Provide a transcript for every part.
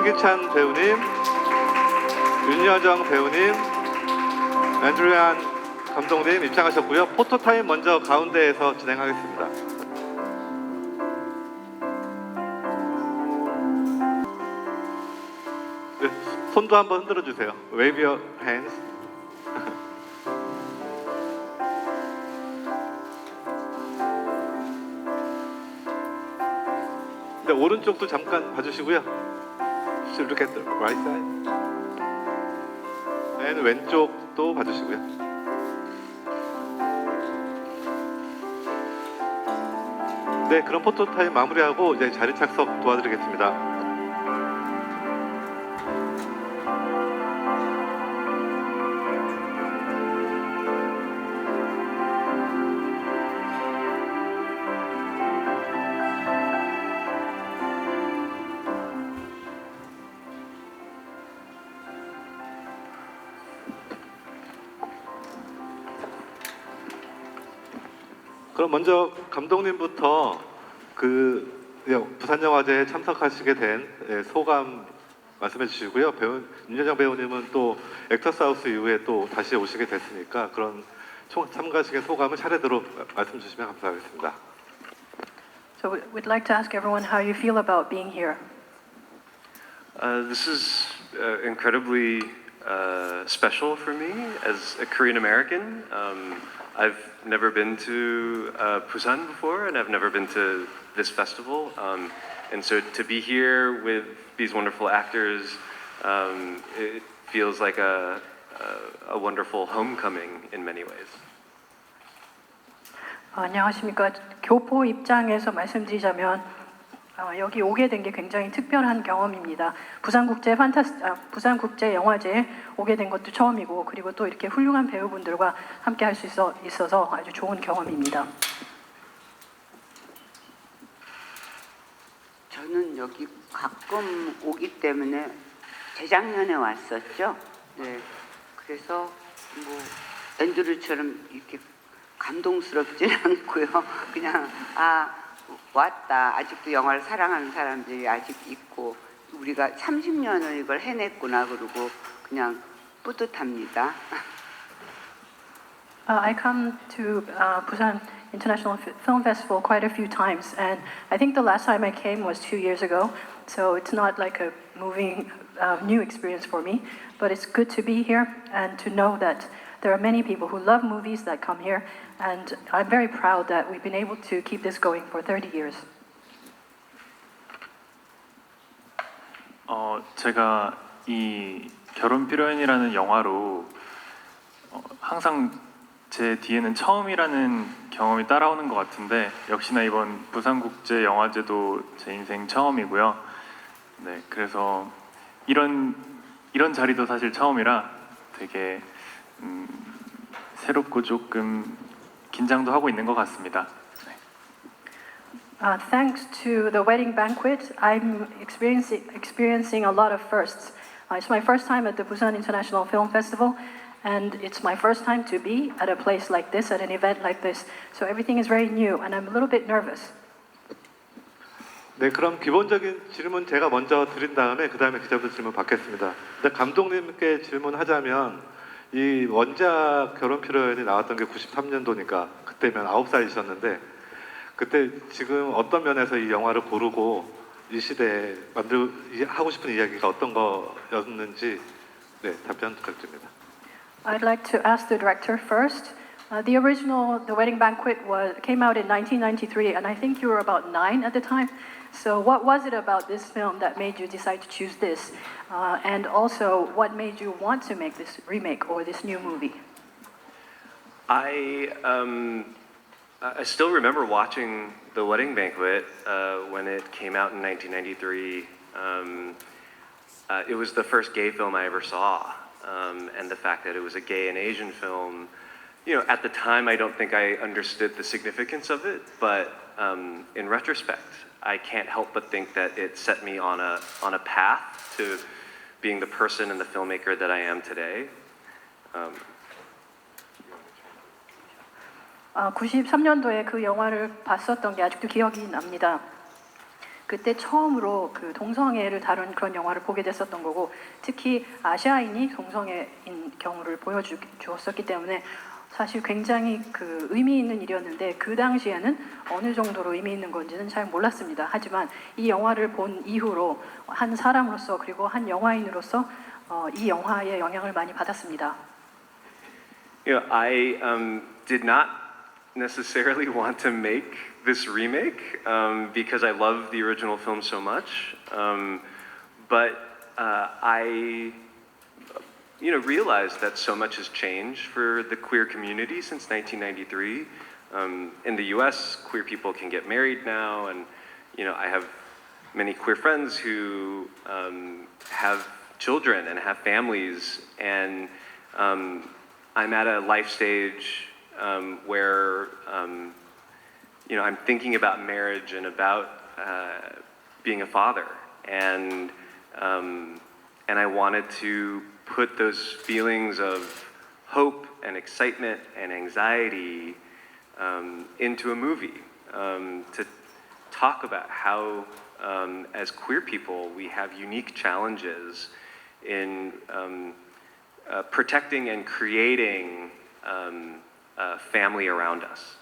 윤기찬 배우님, 윤여정 배우님, 앤드류안 감독님 입장하셨고요. 포토타임 먼저 가운데에서 진행하겠습니다. 네, 손도 한번 흔들어 주세요. Wave your hands. 네, 오른쪽도 잠깐 봐주시고요. Look at the right side. 네, 왼쪽도 봐주시고요. 네, 그럼 포토타임 마무리하고 이제 자리 착석 도와드리겠습니다. 그럼 먼저 감독님부터 부산영화제에 참석하시게 된 소감 말씀해 주시고요. 윤여정 배우님은 또 액터스하우스 이후에 또 다시 오시게 됐으니까 그런 참가식의 소감을 차례대로 말씀 주시면 감사하겠습니다. So we'd like to ask everyone how you feel about being here. This is incredibly special for me as a Korean American. I've never been to Busan before, and I've never been to this festival. And so to be here with these wonderful actors, it feels like a wonderful homecoming in many ways. 안녕하십니까. 교포 입장에서 말씀드리자면 여기 오게 된 게 굉장히 특별한 경험입니다. 부산국제 영화제에 오게 된 것도 처음이고, 그리고 또 이렇게 훌륭한 배우분들과 함께 할 수 있어서 아주 좋은 경험입니다. 저는 여기 가끔 오기 때문에 재작년에 왔었죠. 네, 그래서 뭐 앤드류처럼 이렇게 감동스럽진 않고요. 그냥 왔다. 아직도 영화를 사랑하는 사람들이 아직 있고 우리가 30년을 이걸 해냈구나 그러고 그냥 뿌듯합니다. I come to Busan International Film Festival quite a few times, and I think the last time I came was 2 years ago. So it's not like a moving new experience for me, but it's good to be here and to know that there are many people who love movies that come here, and I'm very proud that we've been able to keep this going for 30 years. 제가 이 결혼 피로연이라는 영화로 항상 제 뒤에는 처음이라는 경험이 따라오는 것 같은데, 역시나 이번 부산국제 영화제도 제 인생 처음이고요. 네, 그래서 이런 자리도 사실 처음이라 되게 새롭고 조금 긴장도 하고 있는 것 같습니다. Thanks to the wedding banquet, I'm experiencing a lot of firsts. It's my first time at the Busan International Film Festival, and it's my first time to be at a place like this, at an event like this. So everything is very new, and I'm a little bit nervous. 네, 그럼 기본적인 질문 제가 먼저 드린 다음에 그 다음에 기자분들 질문 받겠습니다. 근데 감독님께 질문하자면 이 원작 결혼 피로연이 나왔던 게 93년도니까 그때면 9살이셨는데 그때 지금 어떤 면에서 이 영화를 고르고 이 시대에 하고 싶은 이야기가 어떤 거였는지 답변 부탁드립니다. I'd like to ask the director first. The original The Wedding Banquet came out in 1993, and I think you were about 9 at the time. So what was it about this film that made you decide to choose this? And also, what made you want to make this remake or this new movie? I still remember watching The Wedding Banquet when it came out in 1993. It was the first gay film I ever saw, and the fact that it was a gay and Asian film, at the time I don't think I understood the significance of it, but in retrospect, I can't help but think that it set me on a path to being the person and the filmmaker that I am today. 93년도에 그 영화를 봤었던 게 아직도 기억이 납니다. 그때 처음으로 그 동성애를 다룬 그런 영화를 보게 됐었던 거고 특히 아시아인이 동성애인 경우를 보여주었었기 때문에 사실 굉장히 그 의미 있는 일이었는데 그 당시에는 어느 정도로 의미 있는 건지는 잘 몰랐습니다. 하지만 이 영화를 본 이후로 한 사람으로서 그리고 한 영화인으로서 이 영화의 영향을 많이 받았습니다. You know, I did not necessarily want to make this remake because I love the original film so much. But I, realized that so much has changed for the queer community since 1993. In the U.S., queer people can get married now, and I have many queer friends who have children and have families, and I'm at a life stage where I'm thinking about marriage and about being a father, and I wanted to put those feelings of hope and excitement and anxiety into a movie to talk about how, as queer people, we have unique challenges in protecting and creating a family around us.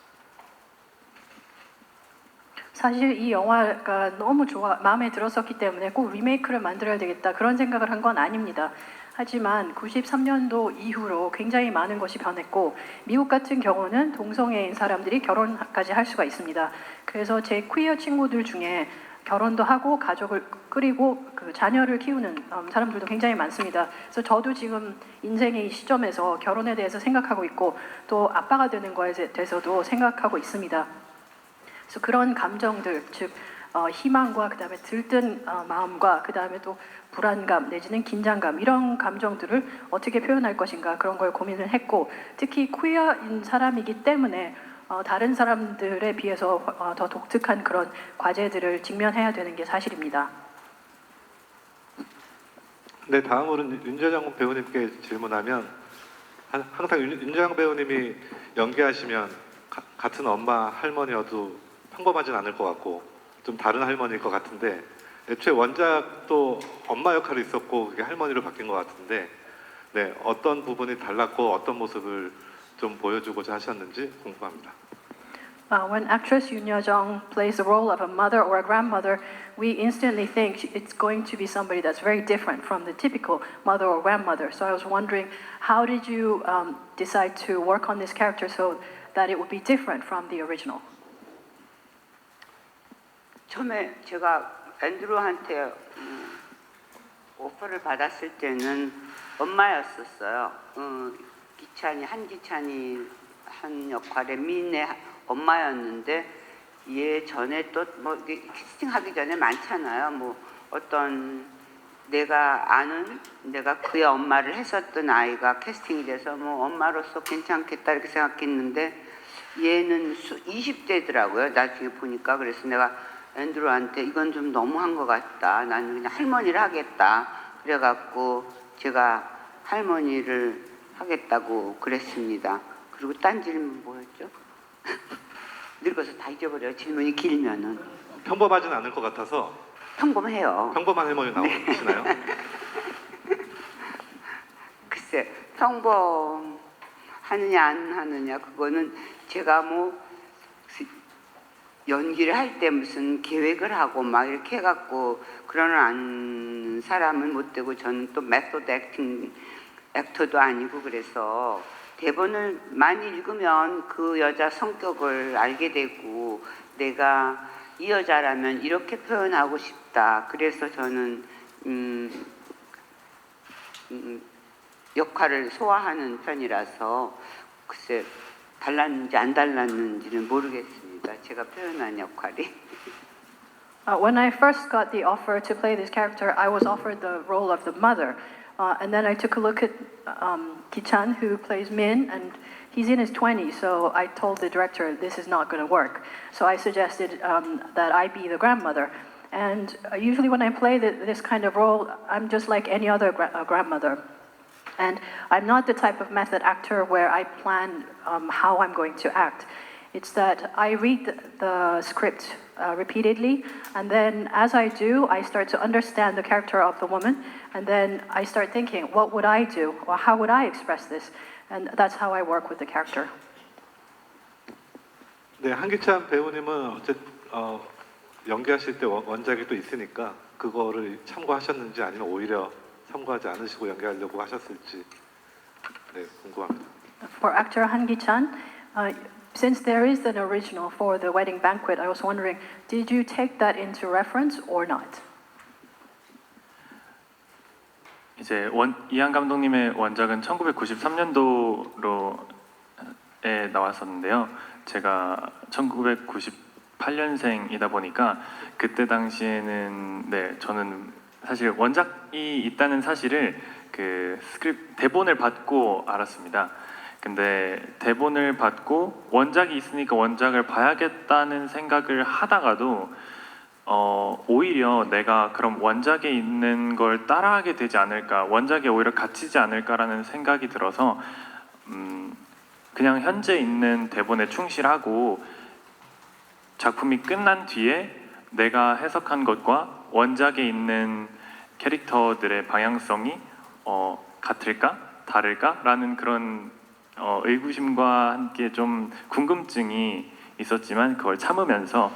사실 이 영화가 너무 마음에 들었었기 때문에 꼭 리메이크를 만들어야 되겠다 그런 생각을 한 건 아닙니다. 하지만 93년도 이후로 굉장히 많은 것이 변했고 미국 같은 경우는 동성애인 사람들이 결혼까지 할 수가 있습니다. 그래서 제 퀴어 친구들 중에 결혼도 하고 가족을 꾸리고 그 자녀를 키우는 사람들도 굉장히 많습니다. 그래서 저도 지금 인생의 이 시점에서 결혼에 대해서 생각하고 있고 또 아빠가 되는 거에 대해서도 생각하고 있습니다. 그래서 그런 감정들, 즉 희망과 그다음에 들뜬 마음과 그다음에 또 불안감 내지는 긴장감 이런 감정들을 어떻게 표현할 것인가 그런 걸 고민을 했고 특히 퀴어인 사람이기 때문에 다른 사람들에 비해서 더 독특한 그런 과제들을 직면해야 되는 게 사실입니다. 네, 다음으로는 윤재정 배우님께 질문하면 항상 윤재정 배우님이 연기하시면 같은 엄마 할머니여도 평범하진 않을 것 같고 좀 다른 할머니일 것 같은데 애초에 원작도 엄마 역할이 있었고 그게 할머니로 바뀐 것 같은데 네, 어떤 부분이 달랐고 어떤 모습을 좀 보여주고자 하셨는지 궁금합니다. When actress Yoon Yo-jung plays the role of a mother or a grandmother, we instantly think it's going to be somebody that's very different from the typical mother or grandmother. So I was wondering, how did you decide to work on this character so that it would be different from the original? 처음에 제가 앤드루한테 오퍼를 받았을 때는 엄마였었어요. 한기찬이 한 역할의 미인의 엄마였는데 얘 전에 또 뭐 캐스팅하기 전에 많잖아요. 뭐 어떤 내가 그의 엄마를 했었던 아이가 캐스팅이 돼서 뭐 엄마로서 괜찮겠다 이렇게 생각했는데 얘는 20대더라고요. 나중에 보니까. 그래서 내가 앤드루한테 이건 좀 너무한 것 같다. 나는 그냥 할머니를 하겠다. 그래갖고 제가 할머니를 하겠다고 그랬습니다. 그리고 딴 질문 뭐였죠? 늙어서 다 잊어버려요. 질문이 길면은. 평범하진 않을 것 같아서 평범해요. 평범한 할머니 나오시나요? 글쎄, 평범하느냐 안 하느냐 그거는 제가 뭐 연기를 할 때 무슨 계획을 하고 막 이렇게 해갖고 그러는 사람은 못 되고 저는 또 메소드 액터도 아니고 그래서 대본을 많이 읽으면 그 여자 성격을 알게 되고 내가 이 여자라면 이렇게 표현하고 싶다. 그래서 저는 역할을 소화하는 편이라서 글쎄 달랐는지 안 달랐는지는 모르겠습니다. 제가 표현한 역할이. When I first got the offer to play this character, I was offered the role of the mother. And then I took a look at Ki-chan, who plays Min, and he's in his 20s, so I told the director this is not going to work. So I suggested that I be the grandmother. And usually when I play this kind of role, I'm just like any other grandmother. And I'm not the type of method actor where I plan how I'm going to act. It's that I read the script repeatedly, and then as I do, I start to understand the character of the woman, and then I start thinking, what would I do, or how would I express this? And that's how I work with the character. 네, 한기찬 배우님은 연기하실 때 원작이 또 있으니까 그거를 참고하셨는지 아니면 오히려 참고하지 않으시고 연기하려고 하셨을지 네, 궁금합니다. For actor Han Gi-chan, since there is an original for the wedding banquet, I was wondering, did you take that into reference or not? 이제 이한 감독님의 원작은 1993년도로에 나왔었는데요. 제가 1998년생이다 보니까 그때 당시에는 네 저는 사실 원작이 있다는 사실을 그 대본을 받고 알았습니다. 근데 대본을 받고 원작이 있으니까 원작을 봐야겠다는 생각을 하다가도 오히려 내가 그럼 원작에 있는 걸 따라하게 되지 않을까, 원작에 오히려 갇히지 않을까라는 생각이 들어서 그냥 현재 있는 대본에 충실하고 작품이 끝난 뒤에 내가 해석한 것과 원작에 있는 캐릭터들의 방향성이 같을까? 다를까? 라는 그런 의구심과 함께 좀 궁금증이 있었지만 그걸 참으면서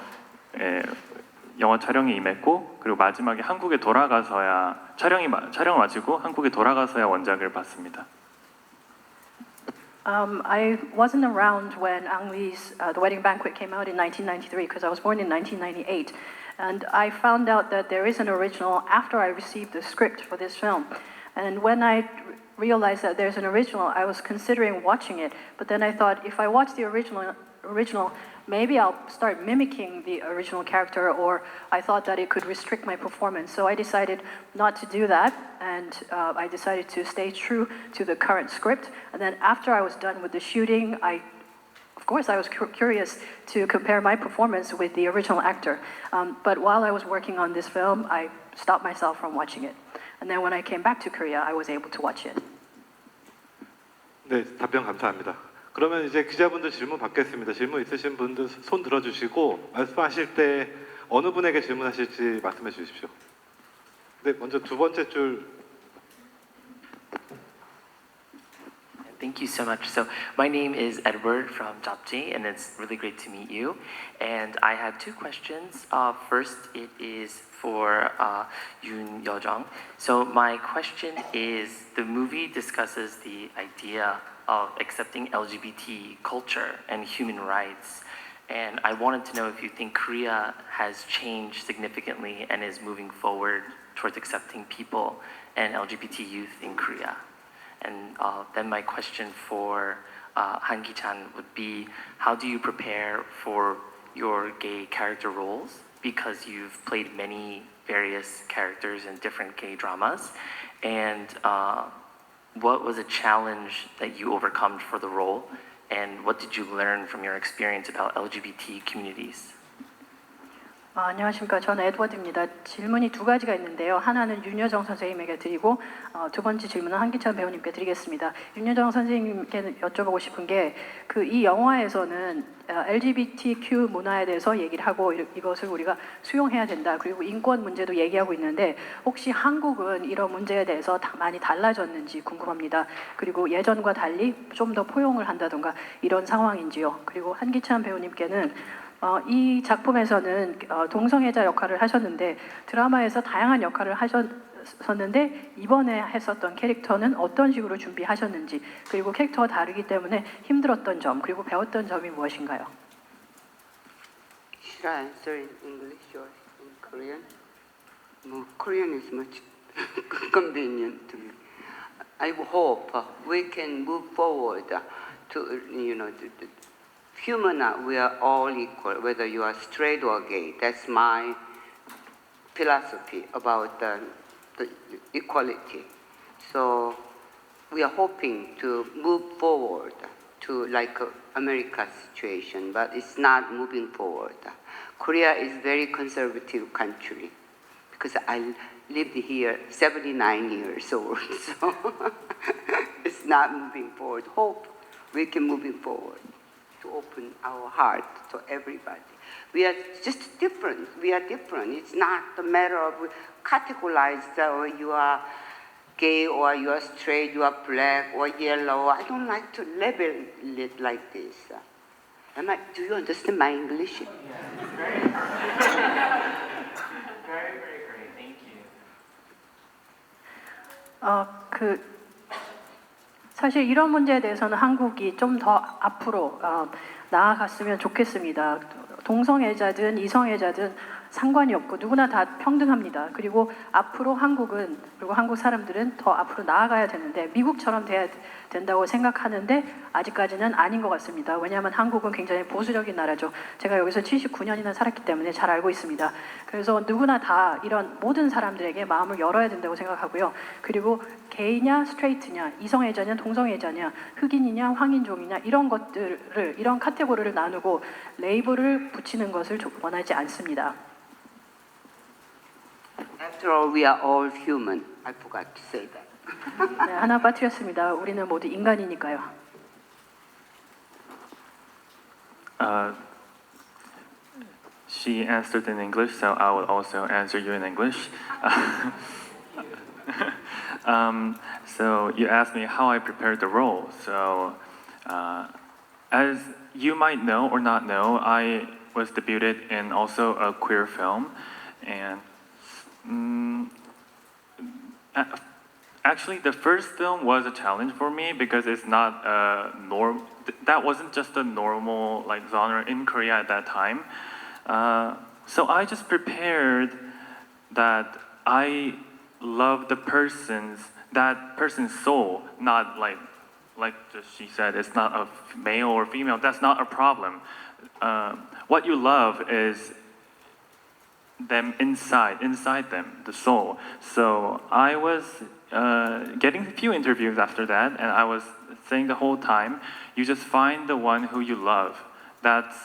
영화 촬영에 임했고 그리고 마지막에 한국에 돌아가서야 촬영을 마치고 한국에 돌아가서야 원작을 봤습니다. I wasn't around when Ang Lee's The Wedding Banquet came out in 1993 because I was born in 1998. And I found out that there is an original after I received the script for this film. And when I realized that there's an original, I was considering watching it. But then I thought, if I watch the original, maybe I'll start mimicking the original character, or I thought that it could restrict my performance. So I decided not to do that, and I decided to stay true to the current script. And then after I was done with the shooting, of course, I was curious to compare my performance with the original actor. But while I was working on this film, I stopped myself from watching it. And then when I came back to Korea, I was able to watch it. 네, 답변 감사합니다. 그러면 이제 기자분들 질문 받겠습니다. 질문 있으신 분들 손 들어주시고 말씀하실 때 어느 분에게 질문하실지 말씀해 주십시오. 네, 먼저 두 번째 줄. Thank you so much. So my name is Edward from Japji, and it's really great to meet you. And I have two questions. First, it is for Yoon Yeojong. So my question is, the movie discusses the idea of accepting LGBT culture and human rights. And I wanted to know if you think Korea has changed significantly and is moving forward towards accepting people and LGBT youth in Korea. And then my question for Han Gi-chan would be, how do you prepare for your gay character roles? Because you've played many various characters in different gay dramas. And what was a challenge that you overcome for the role? And what did you learn from your experience about LGBT communities? 안녕하십니까. 저는 에드워드입니다. 질문이 두 가지가 있는데요. 하나는 윤여정 선생님에게 드리고 두 번째 질문은 한기찬 배우님께 드리겠습니다. 윤여정 선생님께 여쭤보고 싶은 게 이 영화에서는 LGBTQ 문화에 대해서 얘기를 하고 이것을 우리가 수용해야 된다. 그리고 인권 문제도 얘기하고 있는데 혹시 한국은 이런 문제에 대해서 많이 달라졌는지 궁금합니다. 그리고 예전과 달리 좀 더 포용을 한다던가 이런 상황인지요. 그리고 한기찬 배우님께는 이 작품에서는 동성애자 역할을 하셨는데 드라마에서 다양한 역할을 하셨었는데 이번에 했었던 캐릭터는 어떤 식으로 준비하셨는지 그리고 캐릭터가 다르기 때문에 힘들었던 점 그리고 배웠던 점이 무엇인가요? Should I answer in English or in Korean? Korean is much convenient to me. I hope we can move forward to, the human, we are all equal, whether you are straight or gay. That's my philosophy about the equality. So we are hoping to move forward to like America's situation, but it's not moving forward. Korea is very conservative country because I lived here 79 years old, so it's not moving forward. Hope we can move forward. to open our heart to everybody. We are just different. We are different. It's not a matter of categorized or you are gay or you are straight, you are black or yellow. I don't like to label it like this. Do you understand my English? Very, very great. Thank you. 사실 이런 문제에 대해서는 한국이 좀 더 앞으로 나아갔으면 좋겠습니다. 동성애자든 이성애자든 상관이 없고 누구나 다 평등합니다. 그리고 앞으로 한국은 그리고 한국 사람들은 더 앞으로 나아가야 되는데 미국처럼 돼야 된다고 생각하는데 아직까지는 아닌 것 같습니다. 왜냐하면 한국은 굉장히 보수적인 나라죠. 제가 여기서 79년이나 살았기 때문에 잘 알고 있습니다. 그래서 누구나 다 이런 모든 사람들에게 마음을 열어야 된다고 생각하고요. 그리고 게이냐 스트레이트냐 이성애자냐 동성애자냐 흑인이냐 황인종이냐 이런 것들을 이런 카테고리를 나누고 레이블을 붙이는 것을 원하지 않습니다. After all, we are all human. I forgot to say that. 네, 하나 빠뜨렸습니다. 우리는 모두 인간이니까요. She answered in English, so I will also answer you in English. So you asked me how I prepared the role. So as you might know or not know, I was debuted in also a queer film, and actually the first film was a challenge for me because it's not that wasn't just a normal like genre in Korea at that time. So I just prepared that I love that person's soul, not like just she said, it's not a male or female. That's not a problem. What you love is them inside them, the soul. So I was getting a few interviews after that, and I was saying the whole time, you just find the one who you love. That's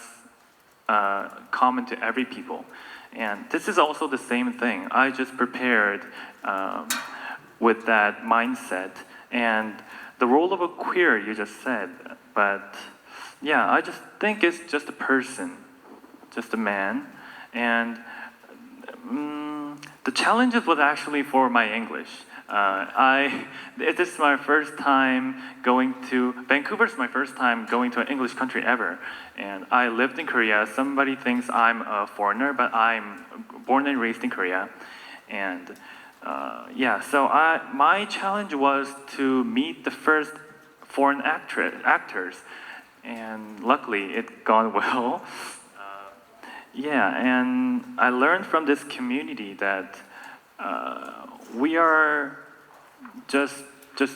common to every people. And this is also the same thing. I just prepared with that mindset. And the role of a queer, you just said, but yeah, I just think it's just a person, just a man. And the challenges was actually for my English. This is my first time Vancouver's my first time going to an English country ever. And I lived in Korea. Somebody thinks I'm a foreigner, but I'm born and raised in Korea. And so my challenge was to meet the first foreign actors. And luckily it gone well. And I learned from this community that we are just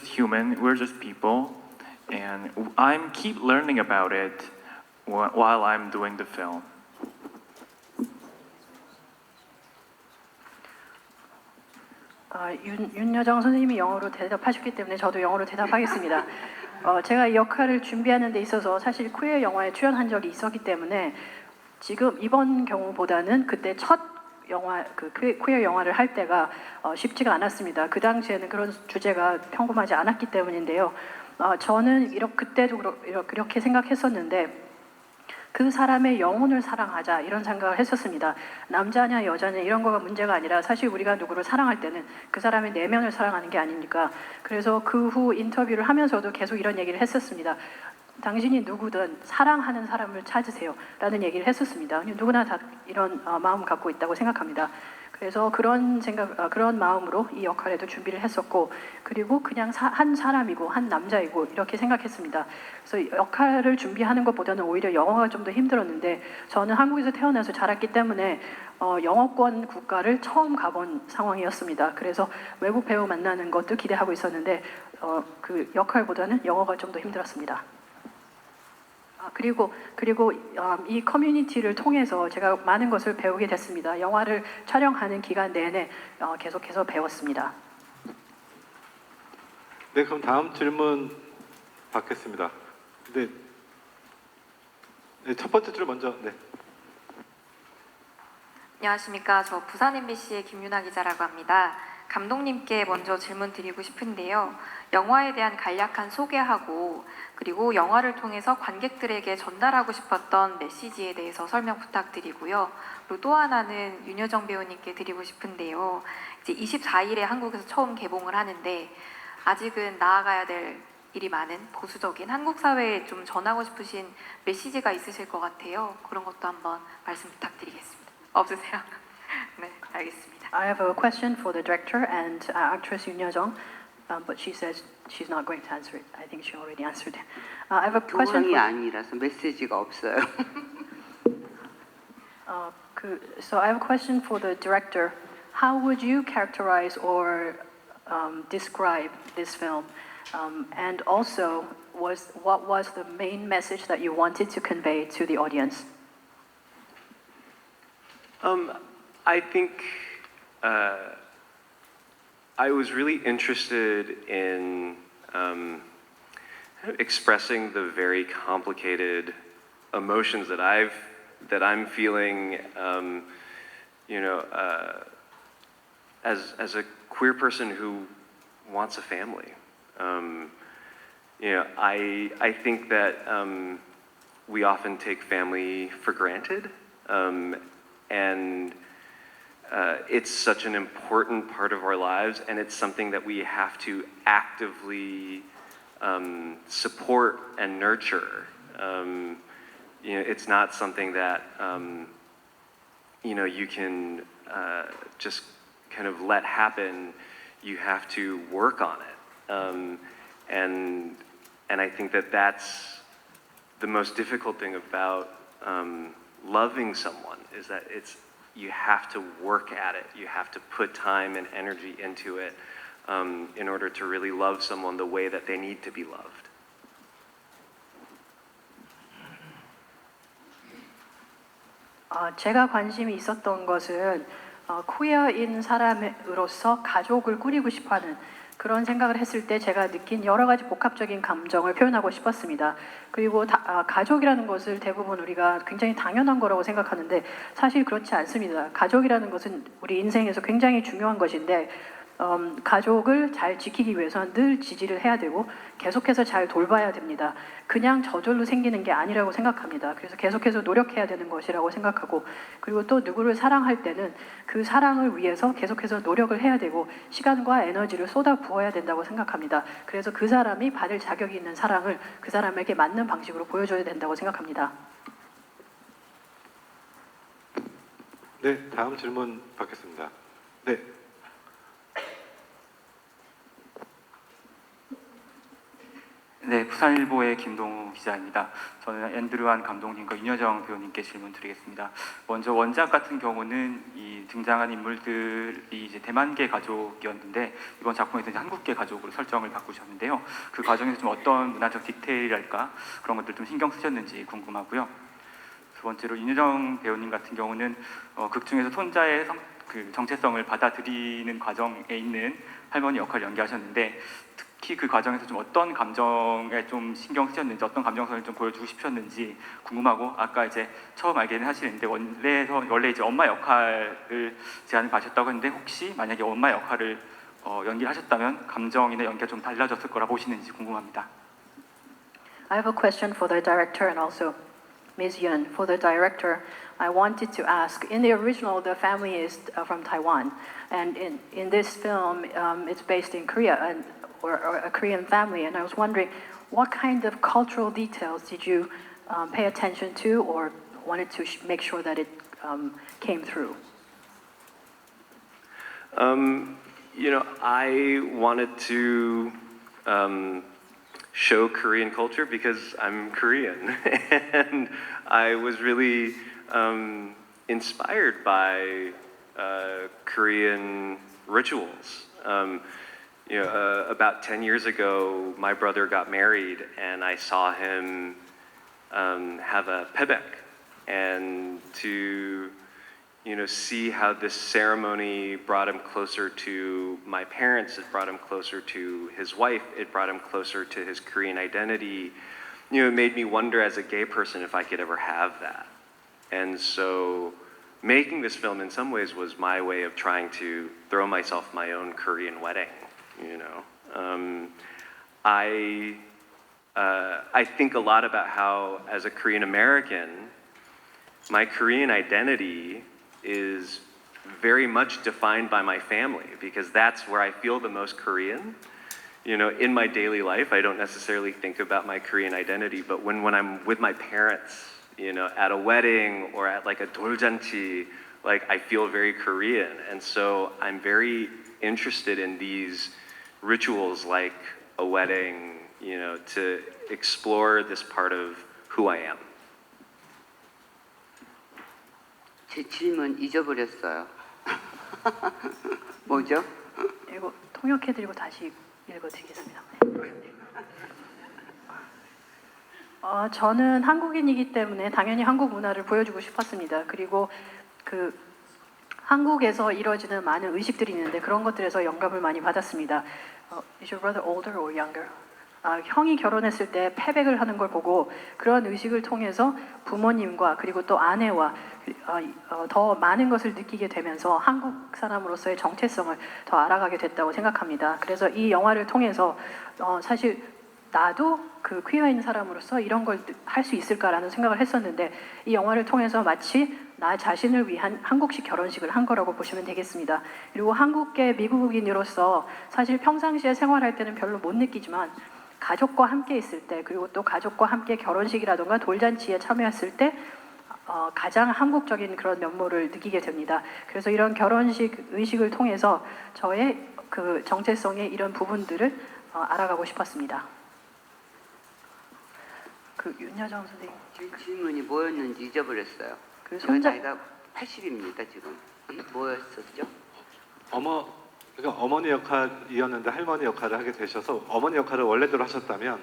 human. We're just people, and I'm keep learning about it while I'm doing the film. 윤여정 선생님이 영어로 대답하셨기 때문에 저도 영어로 대답하겠습니다. 제가 이 역할을 준비하는 데 있어서 사실 퀘어 영화에 출연한 적이 있었기 때문에 지금 이번 경우보다는 그때 첫 영화 퀘어 영화를 할 때가 쉽지가 않았습니다. 그 당시에는 그런 주제가 평범하지 않았기 때문인데요. 저는 그때도 그렇게 생각했었는데 그 사람의 영혼을 사랑하자 이런 생각을 했었습니다. 남자냐 여자냐 이런 거가 문제가 아니라 사실 우리가 누구를 사랑할 때는 그 사람의 내면을 사랑하는 게 아닙니까? 그래서 그 후 인터뷰를 하면서도 계속 이런 얘기를 했었습니다. 당신이 누구든 사랑하는 사람을 찾으세요 라는 얘기를 했었습니다. 누구나 다 이런 마음 갖고 있다고 생각합니다. 그래서 그런 마음으로 이 역할에도 준비를 했었고, 그리고 그냥 한 사람이고 한 남자이고 이렇게 생각했습니다. 그래서 역할을 준비하는 것보다는 오히려 영어가 좀 더 힘들었는데, 저는 한국에서 태어나서 자랐기 때문에 영어권 국가를 처음 가본 상황이었습니다. 그래서 외국 배우 만나는 것도 기대하고 있었는데 그 역할보다는 영어가 좀 더 힘들었습니다. 그리고 이 커뮤니티를 통해서 제가 많은 것을 배우게 됐습니다. 영화를 촬영하는 기간 내내 계속해서 배웠습니다. 네, 그럼 다음 질문 받겠습니다. 네, 첫 번째 줄 먼저. 네. 안녕하십니까. 저 부산 MBC의 김윤아 기자라고 합니다. 감독님께 먼저 질문 드리고 싶은데요. 영화에 대한 간략한 소개하고 그리고 영화를 통해서 관객들에게 전달하고 싶었던 메시지에 대해서 설명 부탁드리고요. 그리고 또 하나는 윤여정 배우님께 드리고 싶은데요. 이제 24일에 한국에서 처음 개봉을 하는데 아직은 나아가야 될 일이 많은 보수적인 한국 사회에 좀 전하고 싶으신 메시지가 있으실 것 같아요. 그런 것도 한번 말씀 부탁드리겠습니다. 없으세요? 네, 알겠습니다. I have a question for the director and actress Yoon Yo-jung, but she says she's not going to answer it. I think she already answered it. I have a question 교황이 for, 아니라서 메시지가 없어요. so I have a question for the director. How would you characterize or describe this film? And also, what was the main message that you wanted to convey to the audience? I think I was really interested in expressing the very complicated emotions that I'm feeling, as a queer person who wants a family. I think that we often take family for granted, and it's such an important part of our lives, and it's something that we have to actively support and nurture. It's not something that you can just kind of let happen. You have to work on it, and I think that that's the most difficult thing about loving someone, is that you have to work at it. You have to put time and energy into it in order to really love someone the way that they need to be loved. 제가 관심이 있었던 것은 퀴어인 사람으로서 가족을 꾸리고 싶어하는 그런 생각을 했을 때 제가 느낀 여러 가지 복합적인 감정을 표현하고 싶었습니다. 그리고 가족이라는 것을 대부분 우리가 굉장히 당연한 거라고 생각하는데 사실 그렇지 않습니다. 가족이라는 것은 우리 인생에서 굉장히 중요한 것인데 가족을 잘 지키기 위해서는 늘 지지를 해야 되고 계속해서 잘 돌봐야 됩니다. 그냥 저절로 생기는 게 아니라고 생각합니다. 그래서 계속해서 노력해야 되는 것이라고 생각하고, 그리고 또 누구를 사랑할 때는 그 사랑을 위해서 계속해서 노력을 해야 되고 시간과 에너지를 쏟아 부어야 된다고 생각합니다. 그래서 그 사람이 받을 자격이 있는 사랑을 그 사람에게 맞는 방식으로 보여줘야 된다고 생각합니다. 네, 다음 질문 받겠습니다. 네. 네, 부산일보의 김동우 기자입니다. 저는 앤드류한 감독님과 윤여정 배우님께 질문 드리겠습니다. 먼저 원작 같은 경우는 이 등장한 인물들이 이제 대만계 가족이었는데 이번 작품에서 이제 한국계 가족으로 설정을 바꾸셨는데요. 그 과정에서 좀 어떤 문화적 디테일이랄까 그런 것들 좀 신경 쓰셨는지 궁금하고요. 두 번째로 윤여정 배우님 같은 경우는 극 중에서 손자의 그 정체성을 받아들이는 과정에 있는 할머니 역할을 연기하셨는데 특히 그 과정에서 좀 어떤 감정에 좀 신경 쓰셨는지 어떤 감정선을 좀 보여주고 싶으셨는지 궁금하고, 아까 이제 처음 알게는 하시는데 원래 이제 엄마 역할을 제안을 받으셨다고 했는데 혹시 만약에 엄마 역할을 연기를 하셨다면 감정이나 연기가 좀 달라졌을 거라 보시는지 궁금합니다. I have a question for the director and also Ms. Yun. For the director, I wanted to ask, in the original, the family is from Taiwan, and in this film, it's based in Korea, or a Korean family, and I was wondering, what kind of cultural details did you pay attention to or wanted to make sure that it came through? I wanted to show Korean culture because I'm Korean, and I was really inspired by Korean rituals. About 10 years ago, my brother got married, and I saw him have a pebek, and to see how this ceremony brought him closer to my parents, it brought him closer to his wife, it brought him closer to his Korean identity. It made me wonder as a gay person if I could ever have that. And so making this film in some ways was my way of trying to throw myself my own Korean wedding. You know, I think a lot about how, as a Korean American, my Korean identity is very much defined by my family because that's where I feel the most Korean. You know, in my daily life, I don't necessarily think about my Korean identity, but when I'm with my parents, you know, at a wedding or at like a doljanchi, like I feel very Korean. And so I'm very interested in these rituals like a wedding, you know, to explore this part of who I am. 제 질문 잊어버렸어요. 뭐죠? 이거 통역해드리고 다시 읽어드리겠습니다. 저는 한국인이기 때문에 당연히 한국 문화를 보여주고 싶었습니다. 그리고 그 한국에서 이루어지는 많은 의식들이 있는데 그런 것들에서 영감을 많이 받았습니다. Is your brother older or younger? 형이 결혼했을 때 패백을 하는 걸 보고 그런 의식을 통해서 부모님과 그리고 또 아내와 더 많은 것을 느끼게 되면서 한국 사람으로서의 정체성을 더 알아가게 됐다고 생각합니다. 그래서 이 영화를 통해서 사실 나도 그 퀴어인 사람으로서 이런 걸 할 수 있을까라는 생각을 했었는데 이 영화를 통해서 마치 나 자신을 위한 한국식 결혼식을 한 거라고 보시면 되겠습니다. 그리고 한국계 미국인으로서 사실 평상시에 생활할 때는 별로 못 느끼지만 가족과 함께 있을 때 그리고 또 가족과 함께 결혼식이라던가 돌잔치에 참여했을 때 가장 한국적인 그런 면모를 느끼게 됩니다. 그래서 이런 결혼식 의식을 통해서 저의 그 정체성의 이런 부분들을 알아가고 싶었습니다. 그 윤여정 선생님 질문이 뭐였는지 잊어버렸어요. 그 제가 손자 나이가 80입니다 지금. 뭐였었죠? 그러니까 어머니 역할이었는데 할머니 역할을 하게 되셔서 어머니 역할을 원래대로 하셨다면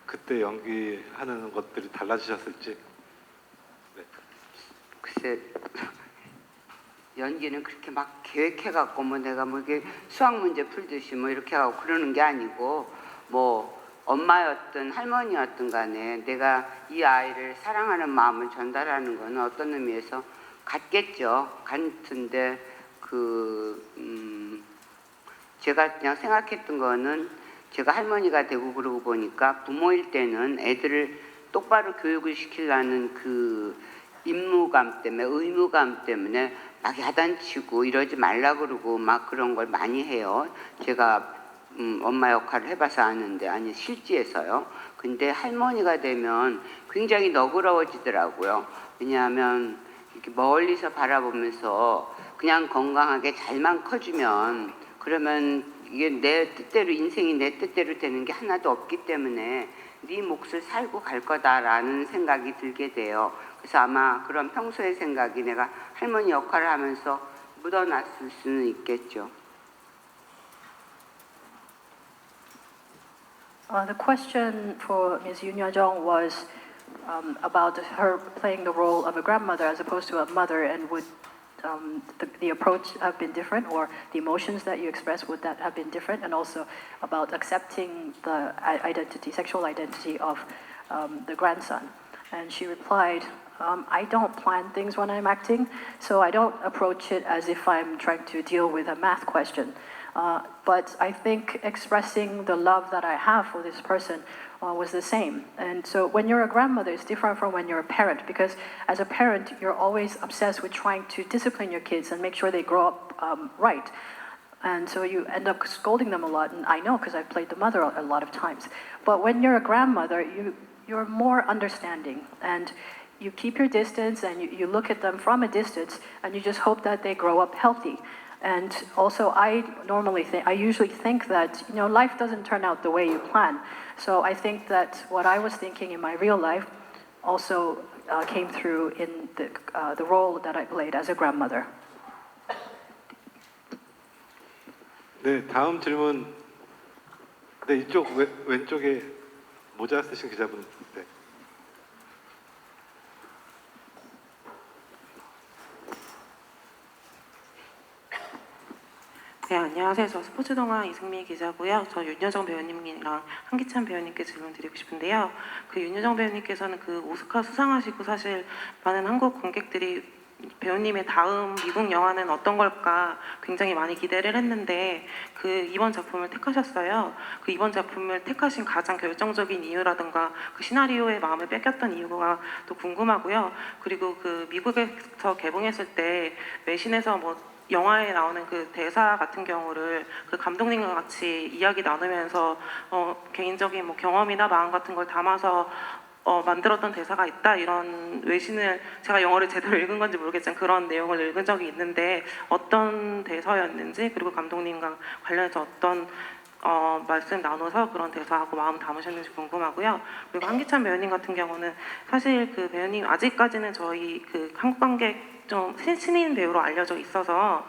그때 연기하는 것들이 달라지셨을지. 네. 글쎄 연기는 그렇게 막 계획해갖고 뭐 내가 뭐 이게 수학 문제 풀듯이 뭐 이렇게 하고 그러는 게 아니고 뭐 엄마였든 할머니였든 간에 내가 이 아이를 사랑하는 마음을 전달하는 거는 어떤 의미에서 같겠죠. 같은데 제가 그냥 생각했던 거는 제가 할머니가 되고 그러고 보니까 부모일 때는 애들을 똑바로 교육을 시키려는 그 임무감 때문에 의무감 때문에 막 야단치고 이러지 말라 그러고 막 그런 걸 많이 해요. 제가 엄마 역할을 해봐서 아는데 아니 실제에서요. 근데 할머니가 되면 굉장히 너그러워지더라고요. 왜냐하면 이렇게 멀리서 바라보면서 그냥 건강하게 잘만 커주면 그러면 이게 내 뜻대로 인생이 내 뜻대로 되는 게 하나도 없기 때문에 네 몫을 살고 갈 거다라는 생각이 들게 돼요. 그래서 아마 그런 평소의 생각이 내가 할머니 역할을 하면서 묻어났을 수는 있겠죠. The question for Ms. Yoon Yo-jong was about her playing the role of a grandmother as opposed to a mother, and would the approach have been different, or the emotions that you expressed, would that have been different? And also about accepting the identity, sexual identity of the grandson. And she replied, I don't plan things when I'm acting, so I don't approach it as if I'm trying to deal with a math question. But I think expressing the love that I have for this person was the same. And so when you're a grandmother, it's different from when you're a parent, because as a parent, you're always obsessed with trying to discipline your kids and make sure they grow up right. And so you end up scolding them a lot, and I know because I've played the mother a lot of times. But when you're a grandmother, you're more understanding, and you keep your distance, and you look at them from a distance, and you just hope that they grow up healthy. And also, I usually think that life doesn't turn out the way you plan. So I think that what I was thinking in my real life also came through in the role that I played as a grandmother. 네, 다음 질문. 네, 이쪽 왼쪽에 모자 쓰신 기자분. 네. 네, 안녕하세요. 저 스포츠동화 이승미 기자고요. 저 윤여정 배우님이랑 한기찬 배우님께 질문 드리고 싶은데요. 그 윤여정 배우님께서는 그 오스카 수상하시고 사실 많은 한국 관객들이 배우님의 다음 미국 영화는 어떤 걸까 굉장히 많이 기대를 했는데 그 이번 작품을 택하셨어요. 그 이번 작품을 택하신 가장 결정적인 이유라든가 그 시나리오의 마음을 뺏겼던 이유가 또 궁금하고요. 그리고 그 미국에서 개봉했을 때 외신에서 뭐 영화에 나오는 그 대사 같은 경우를 그 감독님과 같이 이야기 나누면서 개인적인 뭐 경험이나 마음 같은 걸 담아서 만들었던 대사가 있다 이런 외신을 제가 영어를 제대로 읽은 건지 모르겠지만 그런 내용을 읽은 적이 있는데 어떤 대사였는지 그리고 감독님과 관련해서 어떤 말씀 나눠서 그런 대사하고 마음 담으셨는지 궁금하고요. 그리고 한기찬 배우님 같은 경우는 사실 그 배우님 아직까지는 저희 그 한국 관객 좀 신인 배우로 알려져 있어서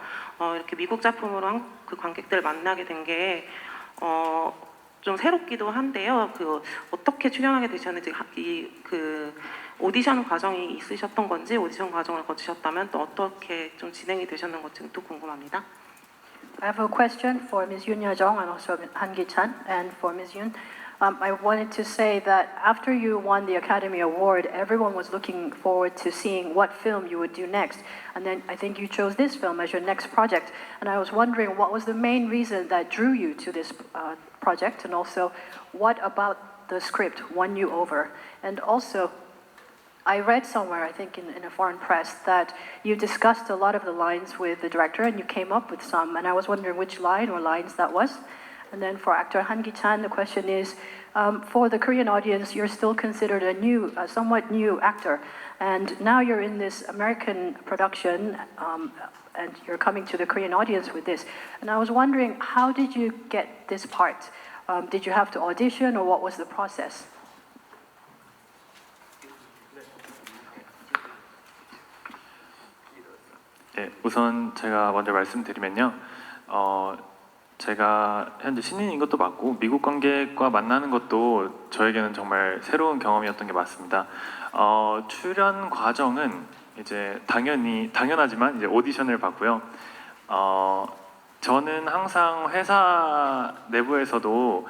이렇게 미국 작품으로 그 관객들을 만나게 된 게 좀 새롭기도 한데요. 그 어떻게 출연하게 되셨는지 그 오디션 과정이 있으셨던 건지 오디션 과정을 거치셨다면 또 어떻게 좀 진행이 되셨는 건지 또 궁금합니다. I have a question for Ms. Yoon Yo-jong and also Han Gi-chan. And for Ms. Yoon, I wanted to say that after you won the Academy Award, everyone was looking forward to seeing what film you would do next. And then I think you chose this film as your next project. And I was wondering what was the main reason that drew you to this project, and also what about the script won you over? And also, I read somewhere, I think in a foreign press, that you discussed a lot of the lines with the director and you came up with some, and I was wondering which line or lines that was. And then for actor Han Gi-chan, the question is, for the Korean audience, you're still considered a new, somewhat new actor, and now you're in this American production, and you're coming to the Korean audience with this. And I was wondering, how did you get this part? Did you have to audition, or what was the process? 네, 우선 제가 먼저 말씀드리면요. 제가 현재 신인인 것도 맞고 미국 관객과 만나는 것도 저에게는 정말 새로운 경험이었던 게 맞습니다. 출연 과정은 이제 당연하지만 이제 오디션을 봤고요. 저는 항상 회사 내부에서도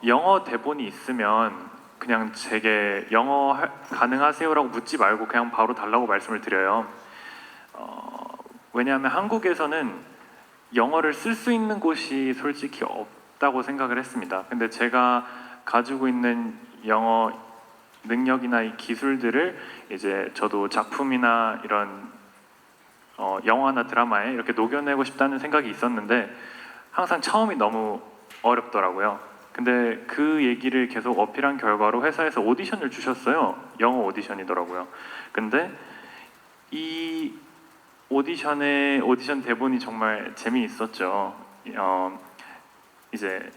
영어 대본이 있으면 그냥 제게 영어 가능하세요라고 묻지 말고 그냥 바로 달라고 말씀을 드려요. 왜냐하면 한국에서는 영어를 쓸 수 있는 곳이 솔직히 없다고 생각을 했습니다. 근데 제가 가지고 있는 영어 능력이나 이 기술들을 이제 저도 작품이나 이런 영화나 드라마에 이렇게 녹여내고 싶다는 생각이 있었는데 항상 처음이 너무 어렵더라고요. 근데 그 얘기를 계속 어필한 결과로 회사에서 오디션을 주셨어요. 영어 오디션이더라고요. 근데 이 오디션 대본이 정말 재미있었죠. 이제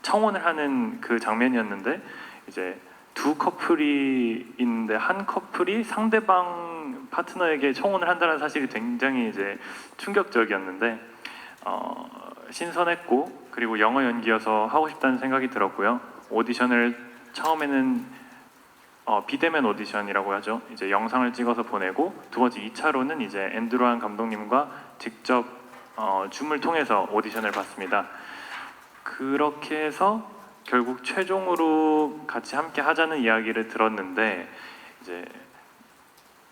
청혼을 하는 그 장면이었는데 이제 두 커플이 있는데 한 커플이 상대방 파트너에게 청혼을 한다는 사실이 굉장히 이제 충격적이었는데 신선했고 그리고 영어 연기여서 하고 싶다는 생각이 들었고요. 오디션을 처음에는 비대면 오디션이라고 하죠. 이제 영상을 찍어서 보내고 두 번째 2차로는 이제 앤드루안 감독님과 직접 줌을 통해서 오디션을 봤습니다. 그렇게 해서 결국 최종으로 같이 함께 하자는 이야기를 들었는데 이제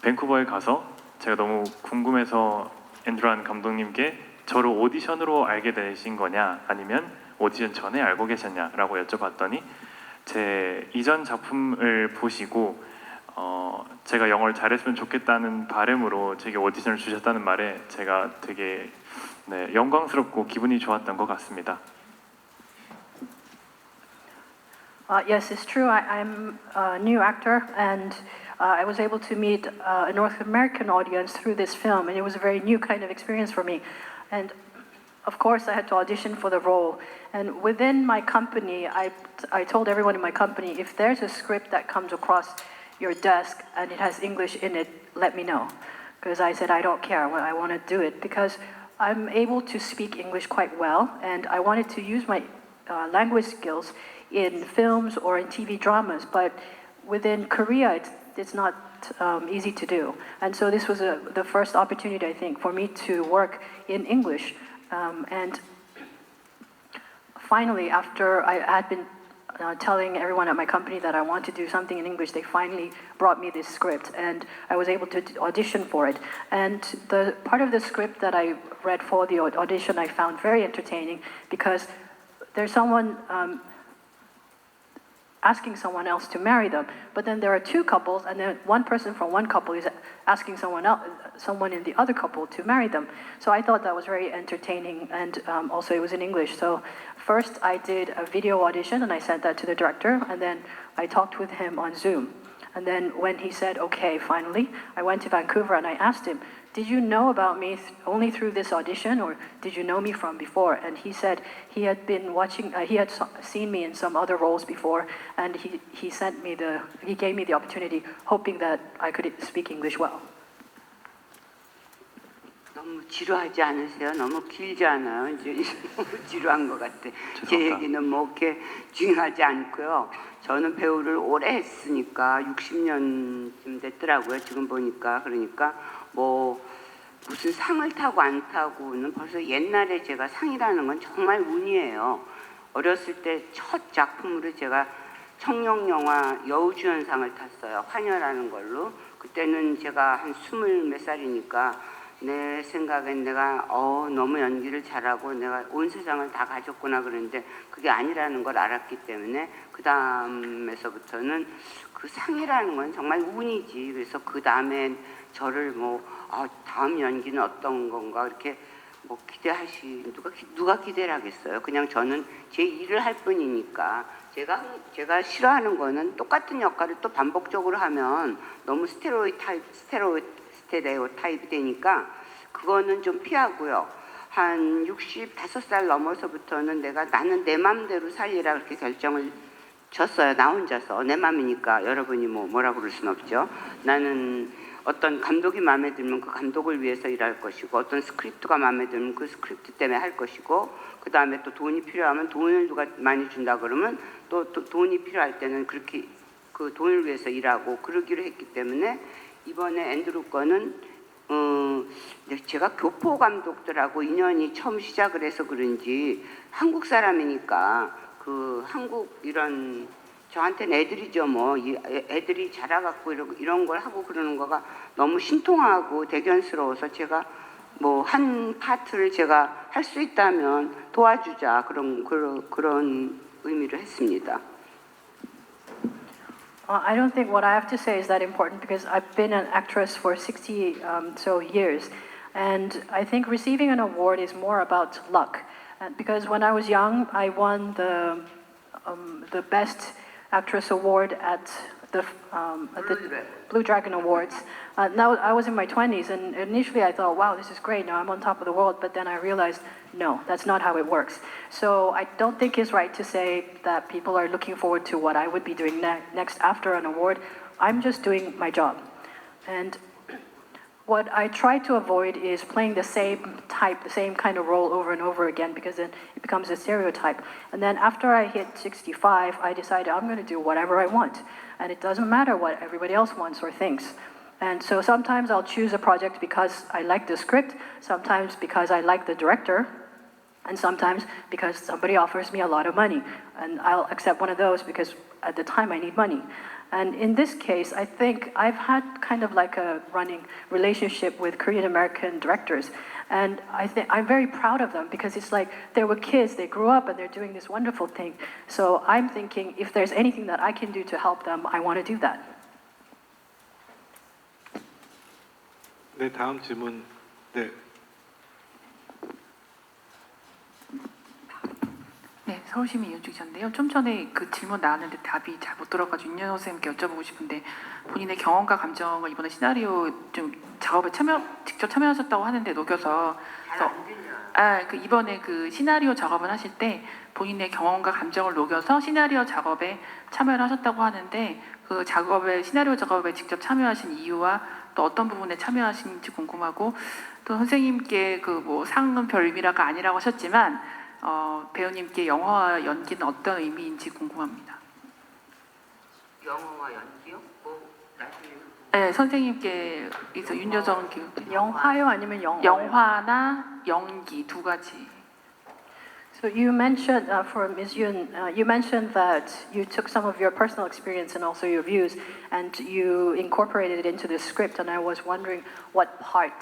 밴쿠버에 가서 제가 너무 궁금해서 앤드루안 감독님께 저를 오디션으로 알게 되신 거냐 아니면 오디션 전에 알고 계셨냐라고 여쭤봤더니 제 이전 작품을 보시고 제가 영어를 잘했으면 좋겠다는 바람으로 제게 오디션을 주셨다는 말에 제가 되게 영광스럽고 기분이 좋았던 것 같습니다. Yes, it's true. I'm a new actor, and I was able to meet a North American audience through this film, and it was a very new kind of experience for me. And of course, I had to audition for the role. And within my company, I told everyone in my company, if there's a script that comes across your desk and it has English in it, let me know. Because I said, I don't care, I want to do it. Because I'm able to speak English quite well, and I wanted to use my language skills in films or in TV dramas. But within Korea, it's not easy to do. And so this was the first opportunity, I think, for me to work in English. And finally, after I had been telling everyone at my company that I want to do something in English, they finally brought me this script, and I was able to audition for it. And the part of the script that I read for the audition I found very entertaining, because there's someone asking someone else to marry them, but then there are two couples, and then one person from one couple is asking someone in the other couple to marry them. So I thought that was very entertaining, and also it was in English. So first I did a video audition, and I sent that to the director, and then I talked with him on Zoom. And then when he said, okay, finally, I went to Vancouver and I asked him, did you know about me only through this audition, or did you know me from before? And he said he had been watching, he had seen me in some other roles before, and he gave me the opportunity, hoping that I could speak English well. 너무 지루하지 않으세요? 너무 길지 않아요? 이제 너무 지루한 것 같아. 제 얘기는 뭐 그렇게 중요하지 않고요. 저는 배우를 오래 했으니까 60년쯤 됐더라고요. 지금 보니까. 그러니까 뭐 무슨 상을 타고 안 타고는 벌써 옛날에 제가 상이라는 건 정말 운이에요. 어렸을 때 첫 작품으로 제가 청룡영화 여우주연상을 탔어요. 화녀라는 걸로. 그때는 제가 한 20몇 살이니까 내 생각엔 내가 너무 연기를 잘하고 내가 온 세상을 다 가졌구나 그랬는데 그게 아니라는 걸 알았기 때문에 그 다음에서부터는 그 상이라는 건 정말 운이지. 그래서 그 다음에 저를 다음 연기는 어떤 건가 이렇게 누가 기대를 하겠어요. 그냥 저는 제 일을 할 뿐이니까. 제가 싫어하는 거는 똑같은 역할을 또 반복적으로 하면 너무 스테레오타입이 되니까 그거는 좀 피하고요. 한 65살 넘어서부터는 나는 내 맘대로 살리라 그렇게 결정을 졌어요. 나 혼자서. 내 맘이니까 여러분이 뭐라고 그럴 순 없죠. 나는 어떤 감독이 마음에 들면 그 감독을 위해서 일할 것이고 어떤 스크립트가 마음에 들면 그 스크립트 때문에 할 것이고 그 다음에 또 돈이 필요하면 돈을 누가 많이 준다 그러면 또 돈이 필요할 때는 그렇게 그 돈을 위해서 일하고 그러기로 했기 때문에 이번에 앤드루 거는 제가 교포 감독들하고 인연이 처음 시작을 해서 그런지 한국 사람이니까 그 한국 이런 저한테는 애들이죠 뭐 애들이 자라갖고 이런 걸 하고 그러는 거가 너무 신통하고 대견스러워서 제가 한 파트를 제가 할 수 있다면 도와주자 그런 의미로 했습니다. I don't think what I have to say is that important because I've been an actress for 60 so years, and I think receiving an award is more about luck. Because when I was young, I won the Best Actress Award at the Blue Dragon Awards. Now I was in my 20s, and initially I thought, wow, this is great, now I'm on top of the world, but then I realized, no, that's not how it works. So I don't think it's right to say that people are looking forward to what I would be doing next after an award. I'm just doing my job. And what I try to avoid is playing the same kind of role over and over again, because then it becomes a stereotype. And then after I hit 65, I decided I'm going to do whatever I want. And it doesn't matter what everybody else wants or thinks. And so sometimes I'll choose a project because I like the script, sometimes because I like the director, and sometimes because somebody offers me a lot of money. And I'll accept one of those because at the time I need money. And in this case, I think I've had kind of like a running relationship with Korean American directors. And I think I'm very proud of them because it's like they were kids, they grew up and they're doing this wonderful thing. So I'm thinking if there's anything that I can do to help them, I want to do that. 네, 다음 질문. 네. 네, 서울시민 이윤주 기자인데요. 좀 전에 그 질문 나왔는데 답이 잘 못 들어가지고 윤여정 선생님께 여쭤보고 싶은데 본인의 경험과 감정을 이번에 시나리오 좀 작업에 직접 참여하셨다고 하는데 녹여서 그 이번에 그 시나리오 작업을 하실 때 본인의 경험과 감정을 녹여서 시나리오 작업에 참여를 하셨다고 하는데 그 시나리오 작업에 직접 참여하신 이유와 또 어떤 부분에 참여하신지 궁금하고 또 선생님께 그 상은 별 의미가 아니라고 하셨지만 배우님께 영화와 연기는 어떤 의미인지 궁금합니다. 영화와 연기요? 네, 선생님께 윤여정 영화요 아니면 영어요? 영화나 연기 두 가지. So So you mentioned, for Ms. Yoon, you mentioned that you took some of your personal experience and also your views, and you incorporated it into the script. And I was wondering, what part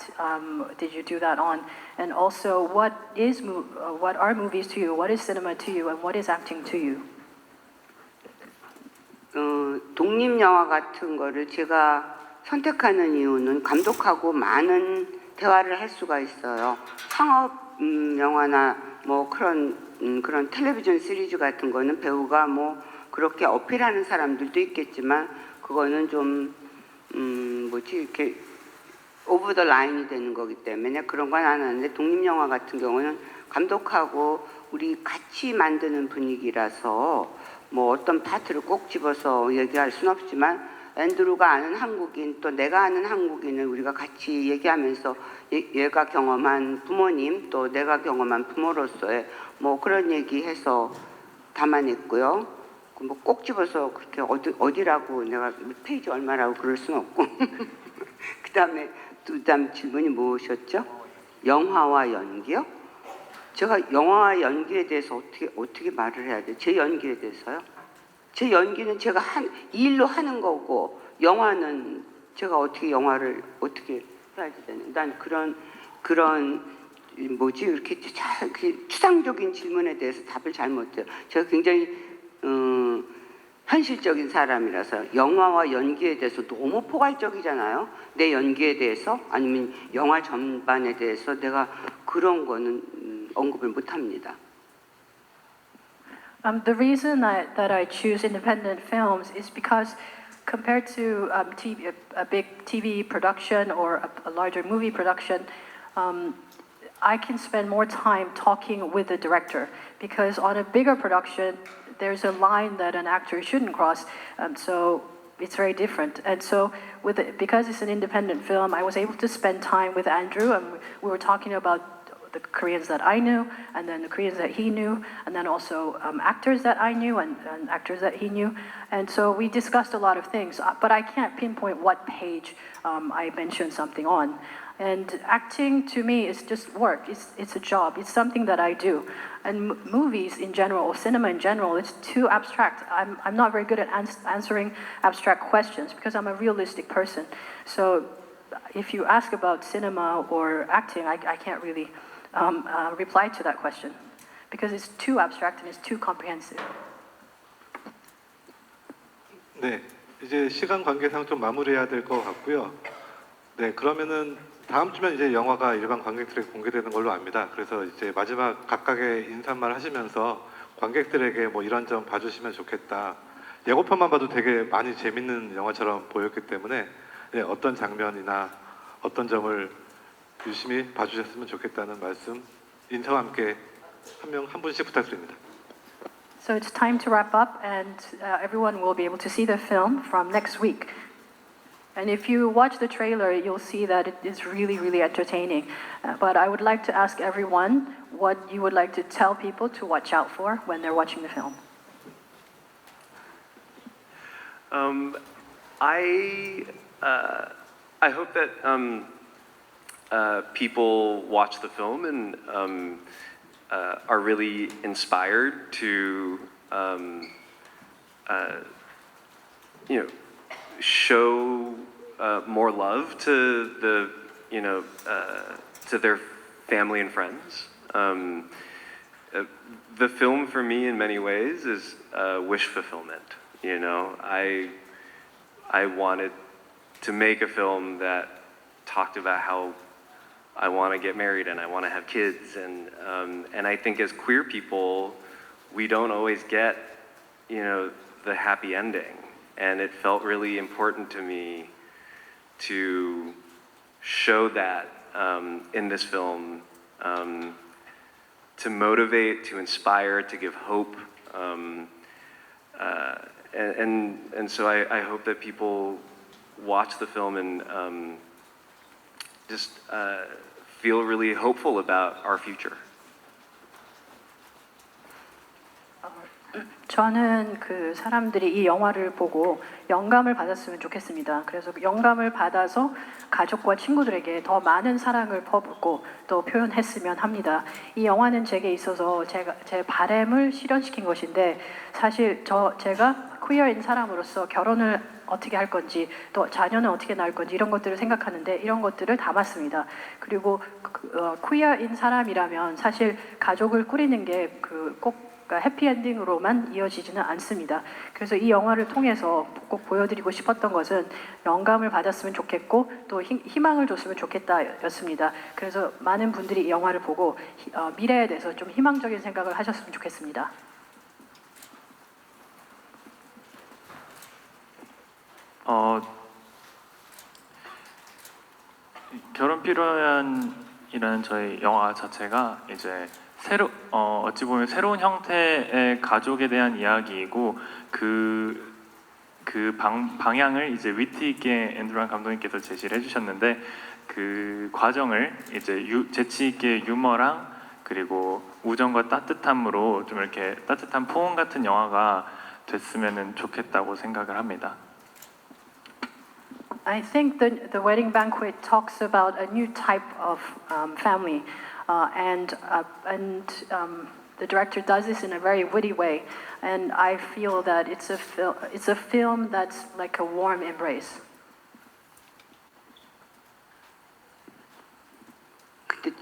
did you do that on? And also, what are movies to you? What is cinema to you? And what is acting to you? 독립 영화 같은 거를 제가 선택하는 이유는 감독하고 많은 대화를 할 수가 있어요. 상업 영화나 뭐 그런 텔레비전 시리즈 같은 거는 배우가 뭐 그렇게 어필하는 사람들도 있겠지만 그거는 좀 이렇게 오버 더 라인이 되는 거기 때문에 그런 건 안 하는데 독립 영화 같은 경우는 감독하고 우리 같이 만드는 분위기라서 뭐 어떤 파트를 꼭 집어서 얘기할 순 없지만 앤드루가 아는 한국인 또 내가 아는 한국인을 우리가 같이 얘기하면서 얘가 경험한 부모님 또 내가 경험한 부모로서의 뭐 그런 얘기해서 담아냈고요. 뭐 꼭 집어서 그렇게 어디라고 내가 페이지 얼마라고 그럴 수는 없고 그다음에 질문이 무엇이었죠? 영화와 연기요? 제가 영화와 연기에 대해서 어떻게 말을 해야 돼? 제 연기에 대해서요? 제 연기는 제가 이 일로 하는 거고 영화는 제가 어떻게 영화를 어떻게 해야지 되는? 난 그런 이렇게 추상적인 질문에 대해서 답을 잘 못해요. 제가 굉장히 현실적인 사람이라서 영화와 연기에 대해서 너무 포괄적이잖아요. 내 연기에 대해서 아니면 영화 전반에 대해서 내가 그런 거는 언급을 못 합니다. The reason that I choose independent films is because compared to a big TV production or a larger movie production, I can spend more time talking with the director because on a bigger production, there's a line that an actor shouldn't cross, so it's very different. And so because it's an independent film, I was able to spend time with Andrew, and we were talking about the Koreans that I knew, and then the Koreans that he knew, and then also actors that I knew and actors that he knew. And so we discussed a lot of things, but I can't pinpoint what page I mentioned something on. And acting to me is just work. It's a job. It's something that I do. And movies in general, or cinema in general, it's too abstract. I'm not very good at answering abstract questions because I'm a realistic person. So if you ask about cinema or acting, I can't really reply to that question because it's too abstract and it's too comprehensive. 네, 이제 시간 관계상 좀 마무리해야 될 것 같고요. 네, 그러면은 다음 주면 이제 영화가 일반 관객들에게 공개되는 걸로 압니다. 그래서 이제 마지막 각각의 인사말 하시면서 관객들에게 뭐 이런 점 봐주시면 좋겠다. 예고편만 봐도 되게 많이 재밌는 영화처럼 보였기 때문에 네, 어떤 장면이나 어떤 점을 유심히 봐주셨으면 좋겠다는 말씀 인사와 함께 한 분씩 부탁드립니다. So it's time to wrap up, and everyone will be able to see the film from next week. And if you watch the trailer, you'll see that it is really, really entertaining. But I would like to ask everyone what you would like to tell people to watch out for when they're watching the film. I hope that people watch the film and are really inspired to, show more love to to their family and friends. The film for me, in many ways, is wish fulfillment. I wanted to make a film that talked about how I want to get married and I want to have kids, and I think as queer people, we don't always get, the happy ending, and it felt really important to me to show that in this film, to motivate, to inspire, to give hope, and so I hope that people watch the film and just feel really hopeful about our future. 저는 그 사람들이 이 영화를 보고 영감을 받았으면 좋겠습니다. 그래서 영감을 받아서 가족과 친구들에게 더 많은 사랑을 퍼붓고 또 표현했으면 합니다. 이 영화는 제게 있어서 제 바람을 실현시킨 것인데 사실 제가 퀴어인 사람으로서 결혼을 어떻게 할 건지 또 자녀는 어떻게 낳을 건지 이런 것들을 생각하는데 이런 것들을 담았습니다. 그리고 퀴어인 사람이라면 사실 가족을 꾸리는 게 꼭 해피엔딩으로만 이어지지는 않습니다. 그래서 이 영화를 통해서 꼭 보여드리고 싶었던 것은 영감을 받았으면 좋겠고 또 희망을 줬으면 좋겠다였습니다. 그래서 많은 분들이 이 영화를 보고 미래에 대해서 좀 희망적인 생각을 하셨으면 좋겠습니다. 결혼 필요한이라는 저희 영화 자체가 이제 어찌 보면 새로운 형태의 가족에 대한 이야기이고 방향을 이제 위트 있게 앤드루안 감독님께서 제시를 해주셨는데 그 과정을 이제 재치 있게 유머랑 그리고 우정과 따뜻함으로 좀 이렇게 따뜻한 포옹 같은 영화가 됐으면 좋겠다고 생각을 합니다. I think the wedding banquet talks about a new type of family, and the director does this in a very witty way, and I feel that it's a film that's like a warm embrace. 근데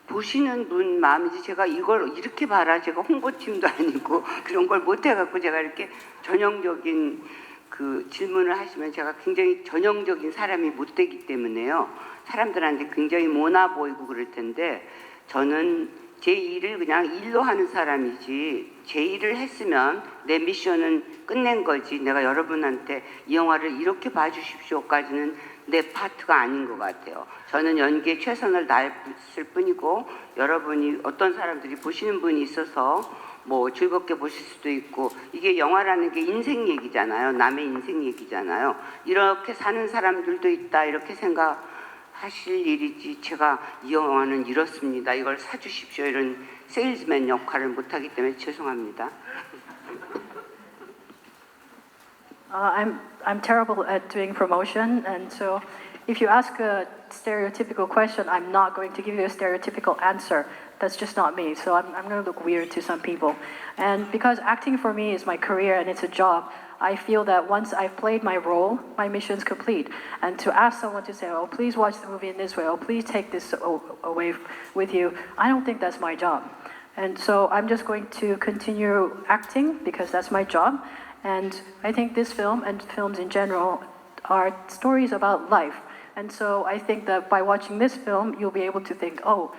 보시는 분 마음이지 제가 이걸 이렇게 봐라 제가 홍보팀도 아니고 그런 걸 못 해갖고 제가 이렇게 전형적인 그 질문을 하시면 제가 굉장히 전형적인 사람이 못 되기 때문에요. 사람들한테 굉장히 모나 보이고 그럴 텐데 저는 제 일을 그냥 일로 하는 사람이지 제 일을 했으면 내 미션은 끝낸 거지 내가 여러분한테 이 영화를 이렇게 봐주십시오까지는 내 파트가 아닌 것 같아요. 저는 연기에 최선을 다했을 뿐이고 여러분이 어떤 사람들이 보시는 분이 있어서 뭐 즐겁게 보실 수도 있고 이게 영화라는 게 인생 얘기잖아요. 남의 인생 얘기잖아요. 이렇게 사는 사람들도 있다 이렇게 생각하실 일이지 제가 이 영화는 이렇습니다. 이걸 사주십시오 이런 세일즈맨 역할을 못하기 때문에 죄송합니다. I'm terrible at doing promotion, and so if you ask a stereotypical question, I'm not going to give you a stereotypical answer. That's just not me. So I'm going to look weird to some people. And because acting for me is my career and it's a job, I feel that once I've played my role, my mission's complete. And to ask someone to say, oh, please watch the movie in this way, oh, please take this away with you, I don't think that's my job. And so I'm just going to continue acting because that's my job. And I think this film and films in general are stories about life. And so I think that by watching this film, you'll be able to think, oh,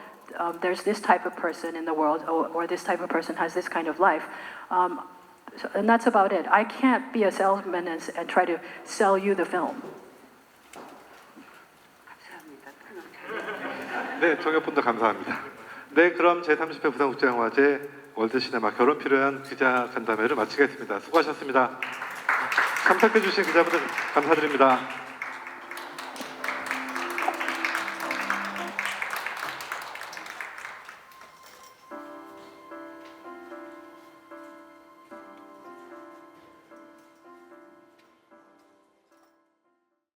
there's this type of person in the world, or this type of person has this kind of life. And that's about it. I can't be a salesman and try to sell you the film. 네, 정혁분도 감사합니다. 네, 그럼 제30회 부산국제영화제 월드시네마 결혼 필요한 기자 간담회를 마치겠습니다. 수고하셨습니다. 참석해주신 기자분들 감사드립니다.